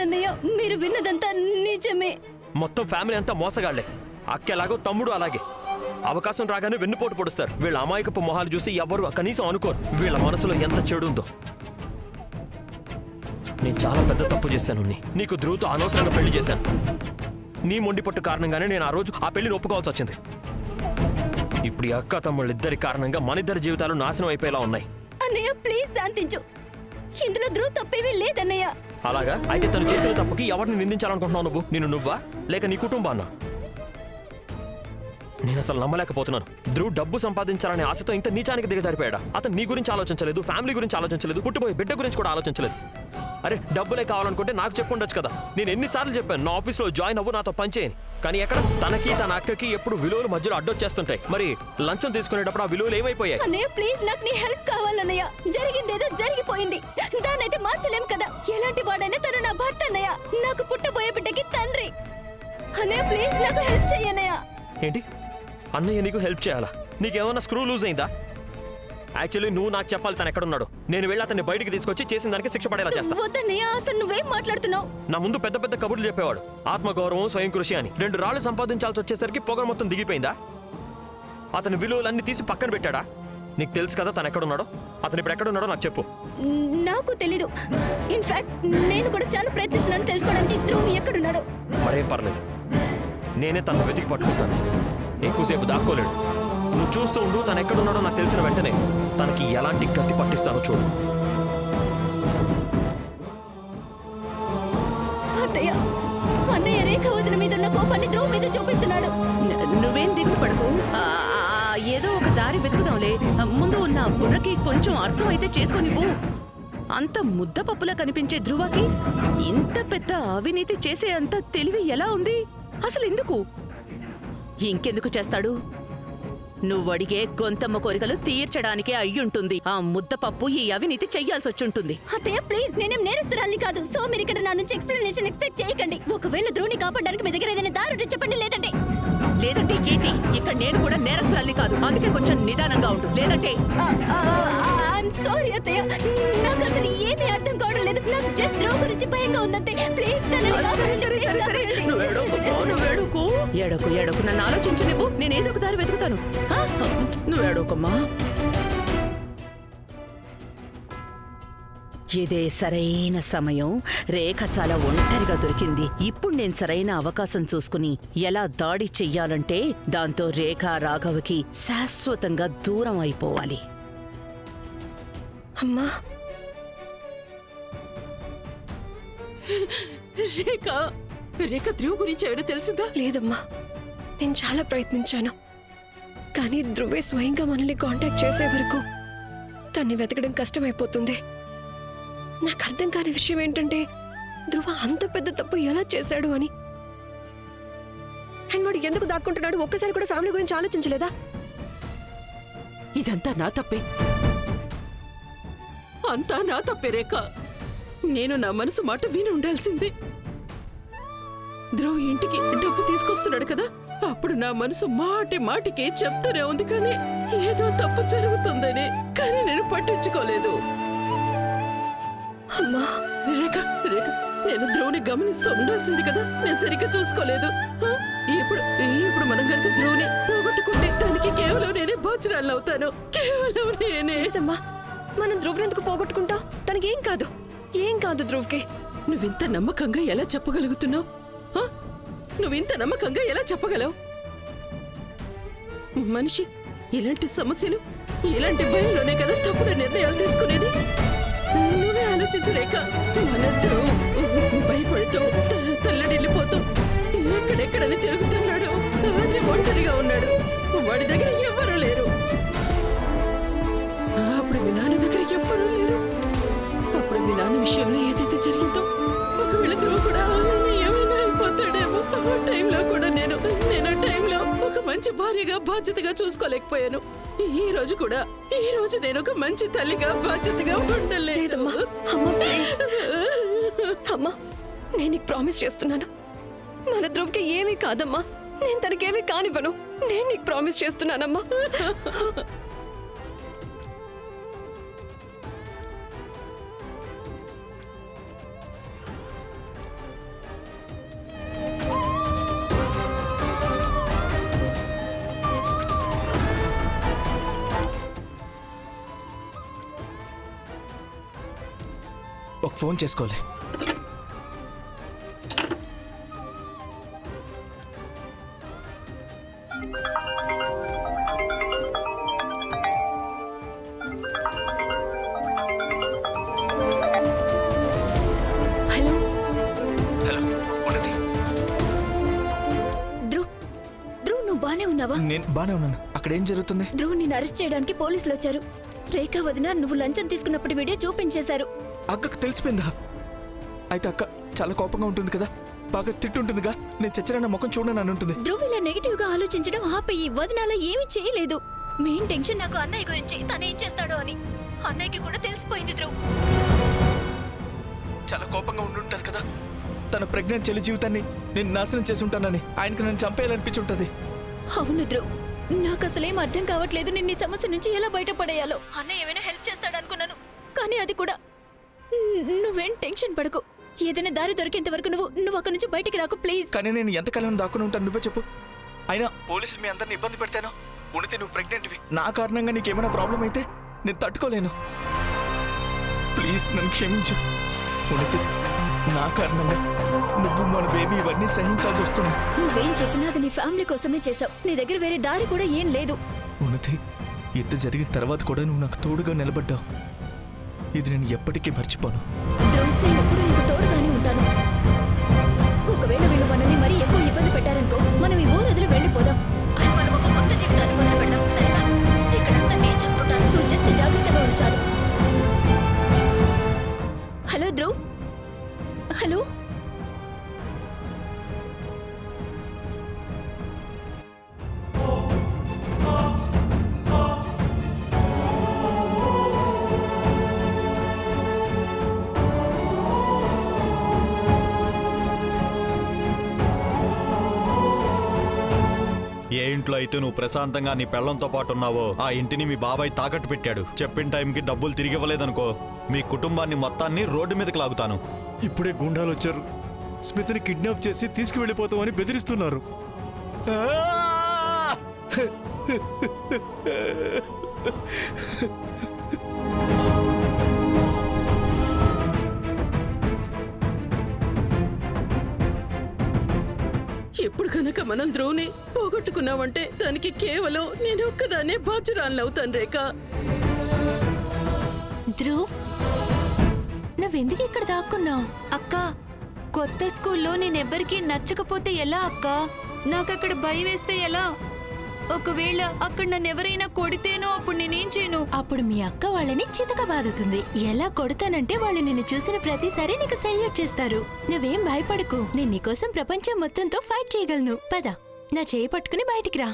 అవునన్నయ్య, మీరు విన్నదంతా నిజమే. మొత్తం ఫ్యామిలీ అంతా మోసగాళ్లే. అక్క ఎలాగో తమ్ముడు అలాగే. అవకాశం రాగానే వెన్నుపోటు పొడుస్తారు. వీళ్ళ అమాయకపు మొహాలు చూసి ఎవరు కనీసం అనుకోరు వీళ్ళ మనసులో ఎంత చెడు ఉందో. నేను చాలా పెద్ద తప్పు చేశాను. నీకు ధ్రువతో అనవసరంగా పెళ్లి చేశాను. నీ మొండి పట్టు కారణంగానే నేను ఆ రోజు ఆ పెళ్లిని ఒప్పుకోవాల్సి వచ్చింది. ఇప్పుడు ఈ అక్క తమ్ముళ్ళిద్దరి కారణంగా మనిద్దరి జీవితాలు నాశనం అయిపోయేలా ఉన్నాయి. అన్నయ్య ప్లీజ్ శాంతించు. ఇందులో ధ్రువ్ తప్పేమీ లేదన్నయ్య. అలాగా అయితే తను చేసిన తప్పుకి ఎవరిని నిందించాలనుకుంటున్నావు నువ్వు? నువ్వా లేక నీ కుటుంబాన్నా? నేను అసలు నమ్మలేకపోతున్నాను. ధ్రువ్ డబ్బు సంపాదించాలనే ఆశతో ఇంత నీచానికి దిగజారిపోయాడా? అతను నీ గురించి ఆలోచించలేదు, ఫ్యామిలీ గురించి ఆలోచించలేదు, పుట్టిపోయే బిడ్డ గురించి కూడా ఆలోచించలేదు. అరే డబ్బులే కావాలనుకుంటే నాకు చెప్పుండొచ్చు కదా. నేను ఎన్నిసార్లు చెప్పాను నా ఆఫీస్లో జాయిన్ అవ్వు, నాతో పనిచేయని. కానీ ఎక్కడ తనకి తన అక్కకి ఎప్పుడు విలువలు మధ్యలో అడ్డొచ్చేస్తుంటాయి. మరి లంచం తీసుకునేటప్పుడు ఆ విలువలు ఏమైపోయాయి? అన్నయ్య ప్లీజ్, నాకు నీ హెల్ప్ కావాలన్నయ్య. జరిగిందేదో జరిగిపోయింది, దాన్నైతే మార్చలేం కదా. ఎలాంటి వాడైనా తను నా భర్త అన్నయ్య, నాకు పుట్టబోయే బిడ్డకి తండ్రి. అన్నయ్య ప్లీజ్ నాకు హెల్ప్ చెయ్యన్నయ్య. ఏంటి అన్నయ్య నీకు హెల్ప్ చేయాలా? నీకేమన్నా స్క్రూ లూజ్ అయిందా? యాక్చువల్లీ నువ్వు నాకు చెప్పాలి తను ఎక్కడున్నాడు. నేను వెళ్ళి అతన్ని బయటికి తీసుకొచ్చి చేసిన దానికి శిక్ష పడేలా చేస్తా. వద్దన్నయ్య, అసలు నువ్వేం మాట్లాడుతున్నావు? నా ముందు పెద్ద పెద్ద కబుర్లు చెప్పేవాడు, ఆత్మగౌరవం, స్వయం కృషి అని. 2 రాళ్లు సంపాదించాల్సి వచ్చేసరికి పొగరు మొత్తం దిగిపోయిందా? అతని విలువలన్నీ తీసి పక్కన పెట్టాడా? నీకు తెలుసు కదా తను ఎక్కడున్నాడో. అతను ఇప్పుడు ఎక్కడున్నాడో నాకు చెప్పు. నాకు తెలీదు. ఇన్ఫాక్ట్ నేను కూడా చాలా ప్రయత్నిస్తున్నాను తెలుసుకోవడానికి ధ్రువ్ ఎక్కడున్నాడో. మరేం పర్లేదు, నేనే తను వెతికి పట్టుకుంటాను. ఎక్కువసేపు దాక్కోలేడు. నువ్వు చూస్తూ ఉండు. తను ఎక్కడున్నాడో నాకు తెలిసిన వెంటనే తనకి ఎలాంటి గతి పట్టిస్తానో చూడు. అత్తయ్య, అన్నయ్య రేఖ వదిన మీద ఉన్న కోపాన్ని ధ్రువ్ మీద చూపిస్తున్నాడు. నువ్వేం దిగులు పడకు. ఏదో ఒక దారి వెతుకుదాంలే. ముందు ఉన్న బుర్రకి కొంచెం అర్థం అయితే చేసుకొనివ్వు. అంత ముద్ద పప్పులా కనిపించే ధ్రువకి ఇంత పెద్ద అవినీతి చేసే అంత తెలివి ఎలా ఉంది? అసలు ఎందుకు? ఇంకెందుకు చేస్తాడు? నువ్వడిగే గొంతమ్మ కోరికలు తీర్చడానికే అయ్యుంటుంది. ఆ ముద్దపప్పు ఈ అవినీతి చెయ్యాల్సి వచ్చుంటుంది. అత్తయ్య ప్లీజ్, నేనేం నేరస్తురాలి కాదు. సో మీరు ఇక్కడ నా నుంచి ఎక్స్ప్లెనేషన్ ఎక్స్పెక్ట్ చేయకండి. ఒకవేళ ధ్రువుని కాపాడడానికి మీ దగ్గర ఏదైనా దారి చెప్పండి. లేదంటే ఏంటి? ఇక్కడ నేను కూడా నేరస్తురాలి కాదు. అందుకే కొంచెం నిదానంగా ఉండు. లేదంటే ఐఎమ్ సారీ అత్తయ్య, నాకు అసలు ఏమీ అర్థం కావడం లేదు. నాకు జస్ట్ ధ్రువ్ గురించి భయంగా ఉందంతే. ప్లీజ్ ఏడకు నన్ను ఆలోచించి నేనేదో ఒక దారి వెతుకుతాను. నువ్వు ఏడోకమ్మా. ఇదే సరైన సమయం. రేఖ చాలా ఒంటరిగా దొరికింది. ఇప్పుడు నేను సరైన అవకాశం చూసుకుని ఎలా దాడి చెయ్యాలంటే దాంతో రేఖ రాఘవకి శాశ్వతంగా దూరం అయిపోవాలి. అమ్మా రేఖ ధ్రువ్ గురించి ఏమైనా తెలిసిందా? లేదమ్మా, నేను చాలా ప్రయత్నించాను. కానీ ధ్రువే స్వయంగా మనల్ని కాంటాక్ట్ చేసే వరకు తన్ని వెతకడం కష్టమైపోతుంది. నాకు అర్థం కాని విషయం ఏంటంటే ధ్రువ అంత పెద్ద తప్పు ఎలా చేశాడు అని. అండ్ వాడు ఎందుకు దాక్కుంటున్నాడు? ఒక్కసారి కూడా ఫ్యామిలీ గురించి ఆలోచించలేదా? ఇదంతా నా తప్పే. అంతా నా తప్పే రేఖ. నేను నా మనసు మాట విని ఉండాల్సింది. ధ్రువ్ ఇంటికి డబ్బు తీసుకొస్తున్నాడు కదా, అప్పుడు నా మనసు మాటికే చెప్తూనే ఉంది. కానీ ఏదో తప్పు జరుగుతుందని కానీ నేను పట్టించుకోలేదు. అమ్మా రేఖ నేను ధ్రువుని గమనిస్తూ ఉండాల్సింది కదా, నేను సరిగ్గా చూసుకోలేదు. ఇప్పుడు మనం కనుక ధ్రువుని పోగొట్టుకుంటే దానికి కేవలం నేనే బాధ్యురాలు అవుతాను. కేవలం నేనే. మనం ధ్రువ్ని ఎందుకు పోగొట్టుకుంటాం? తనకి ఏం కాదు ధ్రువ్కి. నువ్వింత నమ్మకంగా ఎలా చెప్పగలుగుతున్నావు? నువ్వింత నమ్మకంగా ఎలా చెప్పగలవు? మనిషి ఇలాంటి సమస్యలు, ఇలాంటి భయంలోనే కదా తప్పుడు నిర్ణయాలు తీసుకునేది. నువ్వే ఆలోచించలేక మనందరూ భయపడుతూ తల్లడిల్లిపోతూ ఎక్కడెక్కడని తిరుగుతున్నాడు. అది ఒంటరిగా ఉన్నాడు. వాడి దగ్గర ఎవ్వరూ లేరు. అప్పుడు మీ నాన్న దగ్గర ఎవ్వరూ లేరు. అప్పుడు మీ నాన్న విషయంలో ఏదైతే జరిగిందో ఒకవేళ ధ్రువ కూడా ఏమైనా అయిపోతాడేమో. ఆ టైంలో కూడా నేను టైంలో ఒక మంచి భార్యగా బాధ్యతగా చూసుకోలేకపోయాను. ఈ రోజు నేను ఒక మంచి తల్లిగా బాధ్యతగా ఉండలేదమ్మా. అమ్మా నేను నీకు ప్రామిస్ చేస్తున్నాను, మన ధ్రువ్కి ఏమీ కాదమ్మా. నేను తనకేమీ కానివ్వను. నేను నీకు ప్రామిస్ చేస్తున్నానమ్మా. ఫోన్ చేసుకోవాలి. హలో హలో ఉన్నతి, ధ్రువ్, ధ్రువ్ నువ్వు బానే ఉన్నావా? నేను బానే ఉన్నాను. అక్కడ ఏం జరుగుతుంది? ధ్రువ్ నిన్ను అరెస్ట్ చేయడానికి పోలీసులు వచ్చారు. రేఖా వదిన నువ్వు లంచం తీసుకున్నప్పుడు వీడియో చూపించేశారు. అక్కకు తెలిసిపోయిందా? అయితే అక్క చాలా కోపంగా ఉంటుంది కదా, బాగా తిట్టుంటుందిగా. నేను చచ్చిన నా ముఖం చూడనని అని ఉంటుంది. ధ్రువ్ ఇలా నెగిటివ్ గా ఆలోచించడం ఆపేయి. వదినాల ఏమీ చేయలేదు. మెయిన్ టెన్షన్ నాకు అన్నయ్య గురించి, తను ఏం చేస్తాడో అని. అన్నయ్యకి కూడా తెలిసిపోయింది ధ్రువ్. చాలా కోపంగా ఉండుంటారు కదా. తన ప్రెగ్నెంట్ చెల్లి జీవితాన్ని నేను నాశనం చేసి ఉంటానని ఆయనకు నన్ను చంపేయాలనిపించి ఉంటుంది. అవును ధ్రువ్, నాకు అసలేం అర్థం కావట్లేదు. నిన్న ఈ సమస్య నుంచి ఎలా బయటపడేయాలో. అన్నయ్య ఏమైనా హెల్ప్ చేస్తాడనుకున్నాను, కానీ అది కూడా. నువ్వేం టెన్షన్ పడకు. ఏదైనా దారి దొరికేంత వరకు నువ్వు అక్కడి నుంచి బయటికి రాకు ప్లీజ్. కానీ నేను ఎంతకాలం దాక్కుని ఉంటాను నువ్వే చెప్పు. అయినా పోలీసులు మీ అందరిని ఇబ్బంది పెడతాను. ఉనితే నువ్వు ప్రెగ్నెంట్వి, నా కారణంగా నీకేమైనా ప్రాబ్లం అయితే నేను తట్టుకోలేను. ప్లీజ్ నన్ను క్షమించు. ఉనితే నా కారణంగా నువ్వు మన బేబీ ఇవన్నీ సహించాల్సి వస్తుంది. నువ్వేం చేసినా అది నీ ఫ్యామిలీ కోసమే చేసావు. నీ దగ్గర వేరే దారి కూడా ఏం లేదు. ఉన్నతి, ఇంత జరిగిన తర్వాత కూడా నువ్వు నాకు తోడుగా నిలబడ్డావు. ఇది నేను ఎప్పటికీ మర్చిపోను. ధ్రువ్, నేను ఎప్పుడూ నీకు తోడుగానే ఉంటాను. ఒకవేళ వీళ్ళు మనల్ని మరీ ఎక్కువ ఇబ్బంది పెట్టారనుకో, మనం ఈ ఊరు వదిలి వెళ్ళిపోదాం. అని మనం ఒక కొత్త జీవితాన్ని మొదలు పెడదాం, సరేనా? ఇక్కడంతా నేను చూసుకుంటాను, నువ్వు జస్ట్ జాగ్రత్తగా ఉండు చాలు. Hello Dhruv, hello. ఏ ఇంట్లో అయితే నువ్వు ప్రశాంతంగా నీ పెళ్లంతో పాటు ఉన్నావో ఆ ఇంటిని మీ బాబాయ్ తాకట్టు పెట్టాడు. చెప్పిన టైంకి డబ్బులు తిరిగి ఇవ్వలేదనుకో, మీ కుటుంబాన్ని మొత్తాన్ని రోడ్డు మీదకి లాగుతాను. ఇప్పుడే గుండాలు వచ్చారు. స్మిత్ని కిడ్నాప్ చేసి తీసుకువెళ్ళిపోతామని బెదిరిస్తున్నారు. ఎప్పుడు కనుక మనం ధ్రువుని పోగొట్టుకున్నామంటే దానికి కేవలం నేను ఒక్కదాన్నే బాధ్యురాలవుతాను రేఖ. ధ్రువ్, నువ్వెందుకు ఇక్కడ దాక్కున్నావు? అక్క, కొత్త స్కూల్లో నేనెవ్వరికీ నచ్చకపోతే ఎలా అక్క? నాకక్కడ భయం వేస్తే ఎలా? ఒకవేళ అక్కడ నన్నెవరైనా కొడితేనో అప్పుడు నేనేం చేయను? అప్పుడు మీ అక్క వాళ్ళని చితక బాదుతుంది. ఎలా కొడతానంటే వాళ్ళు నిన్ను చూసిన ప్రతిసారి నీకు సెల్యూట్ చేస్తారు. నువ్వేం భయపడకు, నేను నీకోసం ప్రపంచం మొత్తంతో ఫైట్ చేయగలను. పద, నా చేయి పట్టుకుని బయటికి రా.